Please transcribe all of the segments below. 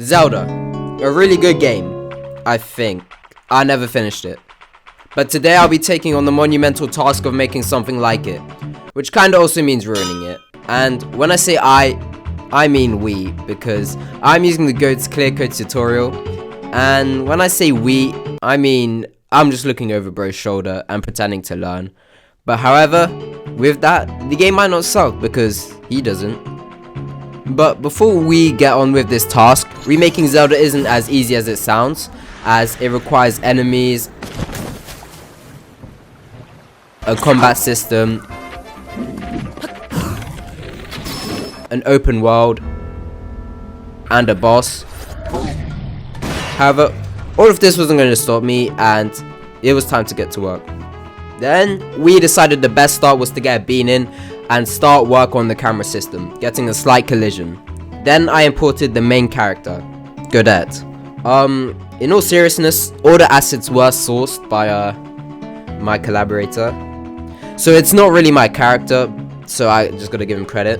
Zelda, a really good game, I think. I never finished it. But today I'll be taking on the monumental task of making something like it, which kinda also means ruining it. And when I say I mean we, because I'm using the GOAT's clear code tutorial. And when I say we, I mean I'm just looking over bro's shoulder and pretending to learn. But however, with that, the game might not suck because he doesn't. But before we get on with this task, remaking Zelda isn't as easy as it sounds, as it requires enemies, a combat system, an open world, and a boss. However, all of this wasn't going to stop me, and it was time to get to work. Then we decided the best start was to get a bean in and start work on the camera system, getting a slight collision. Then I imported the main character, Godette. In all seriousness, all the assets were sourced by my collaborator, so it's not really my character, so I just gotta give him credit.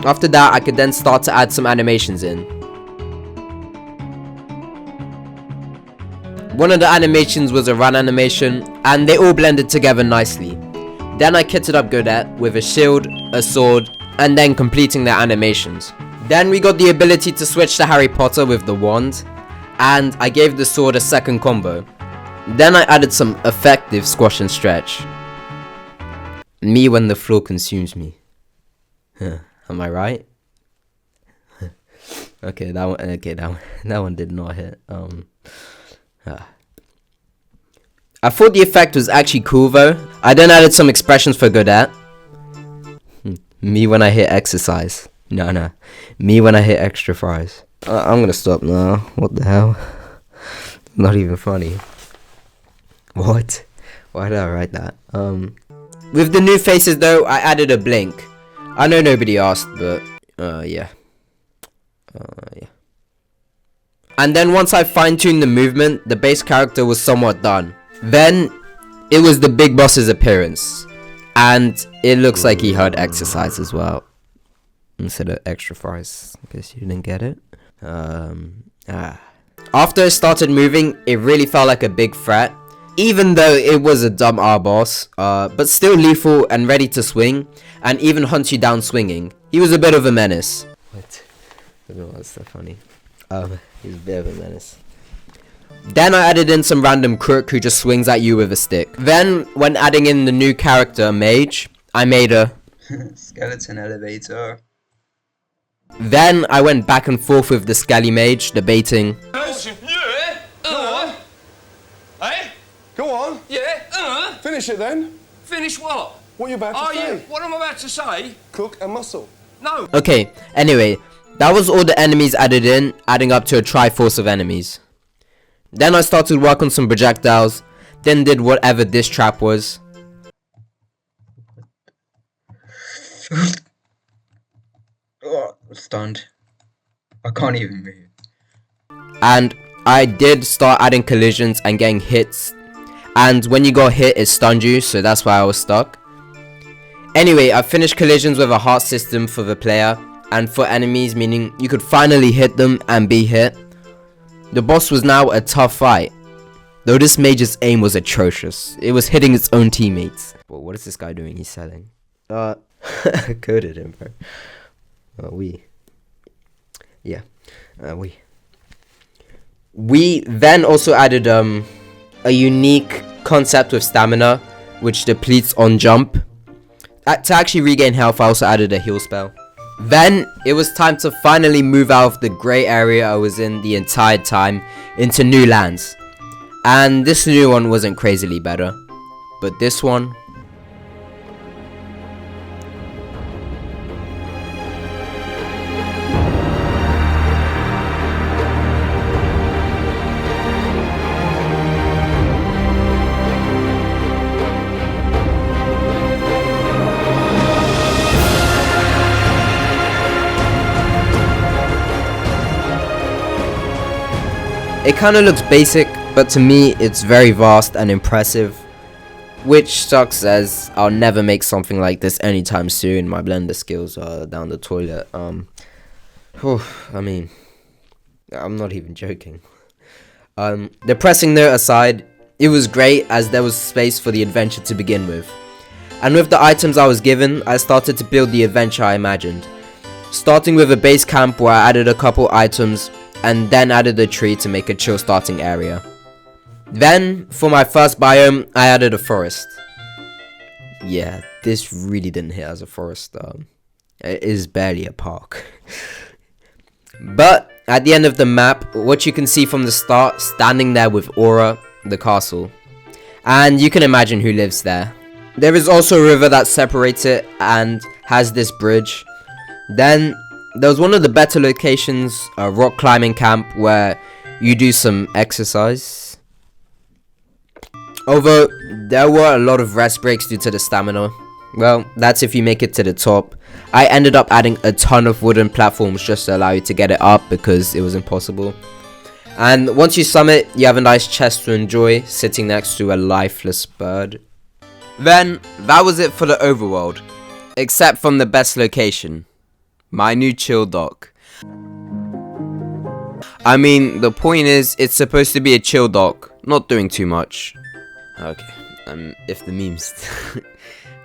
After that, I could then start to add some animations in. One of the animations was a run animation, and they all blended together nicely. Then I kitted up Godette with a shield, a sword, and then completing their animations. Then we got the ability to switch to Harry Potter with the wand, and I gave the sword a second combo. Then I added some effective squash and stretch. Me when the floor consumes me. Am I right? Okay, that one did not hit. I thought the effect was actually cool though. I then added some expressions for Godette. Me when I hit exercise. No. Me when I hit extra fries. I'm gonna stop now. What the hell? Not even funny. What? Why did I write that? With the new faces though, I added a blink. I know nobody asked, but yeah. And then once I fine-tuned the movement, the base character was somewhat done. Then it was the big boss's appearance, and it looks like he heard exercise as well instead of extra fries. I guess you didn't get it. After it started moving, it really felt like a big threat, even though it was a dumb R boss, but still lethal and ready to swing, and even hunt you down swinging. He was a bit of a menace. What? I don't know what's so funny. He's a bit of a menace. Then I added in some random crook who just swings at you with a stick. Then, when adding in the new character, Mage, I made a skeleton elevator. Then I went back and forth with the Skelly Mage, debating. Yeah. Go on. Hey? Go on. Yeah. Finish it then. Finish what? What are you about to say? Yeah. What am I about to say? Cook and muscle. No. Okay, anyway, that was all the enemies added in, adding up to a triforce of enemies. Then I started work on some projectiles, then did whatever this trap was. Oh, I'm stunned. I can't even move. And I did start adding collisions and getting hits. And when you got hit, it stunned you, so that's why I was stuck. Anyway, I finished collisions with a heart system for the player, and for enemies, meaning you could finally hit them and be hit. The boss was now a tough fight, though this mage's aim was atrocious. It was hitting its own teammates. Well, what is this guy doing? He's selling. Coded him, bro. We then also added a unique concept with stamina, which depletes on jump. To actually regain health, I also added a heal spell. Then it was time to finally move out of the grey area I was in the entire time into new lands. And this new one wasn't crazily better, but this one. It kinda looks basic, but to me it's very vast and impressive, which sucks as I'll never make something like this anytime soon. My Blender skills are down the toilet. I mean, I'm not even joking. Depressing note aside, it was great as there was space for the adventure to begin with. And with the items I was given, I started to build the adventure I imagined. Starting with a base camp where I added a couple items and then added a tree to make a chill starting area. Then, for my first biome, I added a forest. Yeah, this really didn't hit as a forest. It is barely a park. But at the end of the map, what you can see from the start, standing there with Aura, the castle. And you can imagine who lives there. There is also a river that separates it and has this bridge. Then there was one of the better locations, a rock climbing camp where you do some exercise. Although there were a lot of rest breaks due to the stamina. Well, that's if you make it to the top. I ended up adding a ton of wooden platforms just to allow you to get it up because it was impossible. And once you summit, you have a nice chest to enjoy, sitting next to a lifeless bird. Then, that was it for the overworld. Except from the best location. My new chill dock. I mean, the point is, it's supposed to be a chill dock, not doing too much. Okay, if the meme's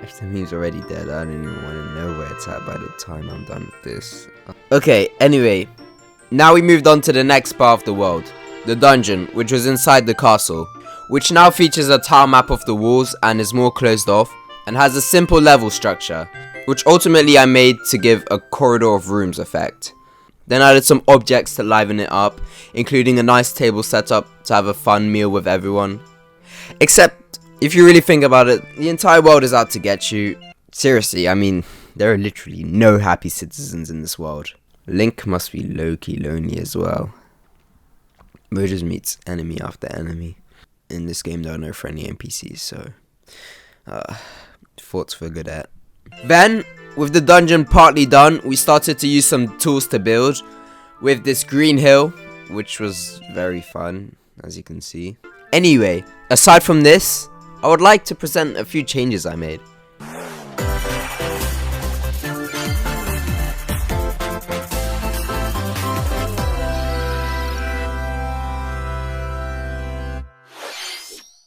if the meme's already dead, I don't even want to know where it's at by the time I'm done with this. Okay, anyway, now we moved on to the next part of the world, the dungeon, which was inside the castle, which now features a tile map of the walls and is more closed off, and has a simple level structure, which ultimately I made to give a corridor of rooms effect. Then I added some objects to liven it up, including a nice table setup to have a fun meal with everyone. Except, if you really think about it, the entire world is out to get you. Seriously, I mean, there are literally no happy citizens in this world. Link must be low-key lonely as well. Mo just meets enemy after enemy. In this game there are no friendly NPCs, so thoughts for good at. Then, with the dungeon partly done, we started to use some tools to build. With this green hill, which was very fun, as you can see. Anyway, aside from this, I would like to present a few changes I made.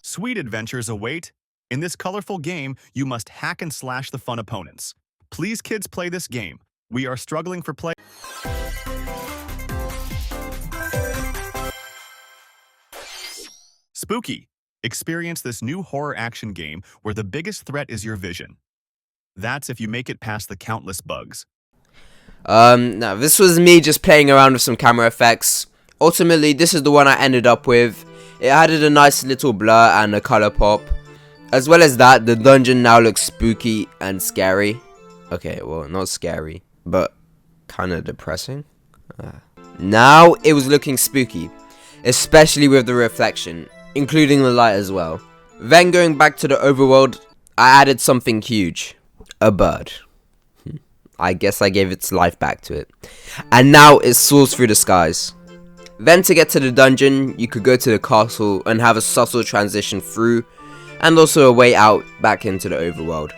Sweet adventures await. In this colorful game, you must hack and slash the fun opponents. Please, kids, play this game. We are struggling for play. Spooky. Experience this new horror action game where the biggest threat is your vision. That's if you make it past the countless bugs. Now this was me just playing around with some camera effects. Ultimately, this is the one I ended up with. It added a nice little blur and a color pop. As well as that, the dungeon now looks spooky and scary. Okay, well, not scary, but kind of depressing. Now it was looking spooky, especially with the reflection, including the light as well. Then going back to the overworld, I added something huge. A bird. I guess I gave its life back to it. And now it soars through the skies. Then to get to the dungeon, you could go to the castle and have a subtle transition through, and also a way out back into the overworld.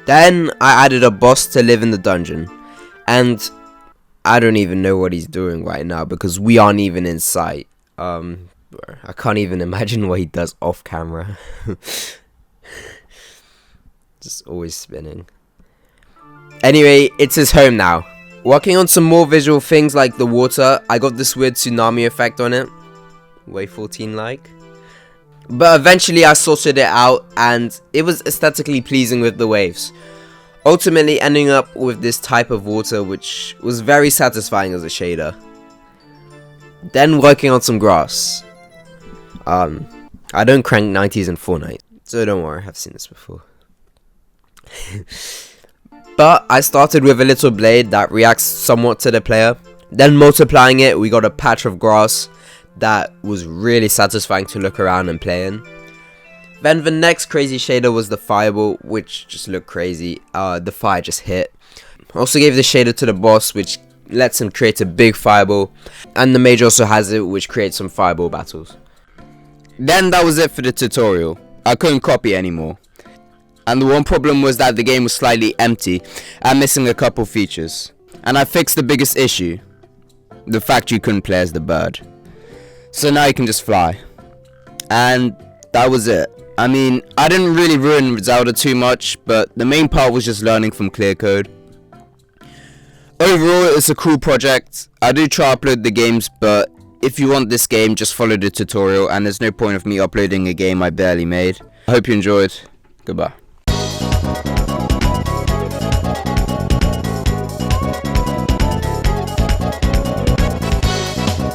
Then I added a boss to live in the dungeon, and I don't even know what he's doing right now because we aren't even in sight. I can't even imagine what he does off camera. Just always spinning. Anyway, it's his home now. Working on some more visual things like the water, I got this weird tsunami effect on it. Way 14 like. But eventually I sorted it out and it was aesthetically pleasing with the waves. Ultimately ending up with this type of water which was very satisfying as a shader. Then working on some grass. I don't crank 90s in Fortnite, so don't worry, I've seen this before. But I started with a little blade that reacts somewhat to the player. Then multiplying it, we got a patch of grass that was really satisfying to look around and play in. Then the next crazy shader was the fireball, which just looked crazy. The fire just hit. Also gave the shader to the boss, which lets him create a big fireball. And the mage also has it, which creates some fireball battles. Then that was it for the tutorial. I couldn't copy anymore. And the one problem was that the game was slightly empty and missing a couple features. And I fixed the biggest issue. the fact you couldn't play as the bird. So now you can just fly. And that was it. I mean, I didn't really ruin Zelda too much, but the main part was just learning from clear code. Overall, it's a cool project. I do try to upload the games, but if you want this game, just follow the tutorial, and there's no point of me uploading a game I barely made. I hope you enjoyed. Goodbye.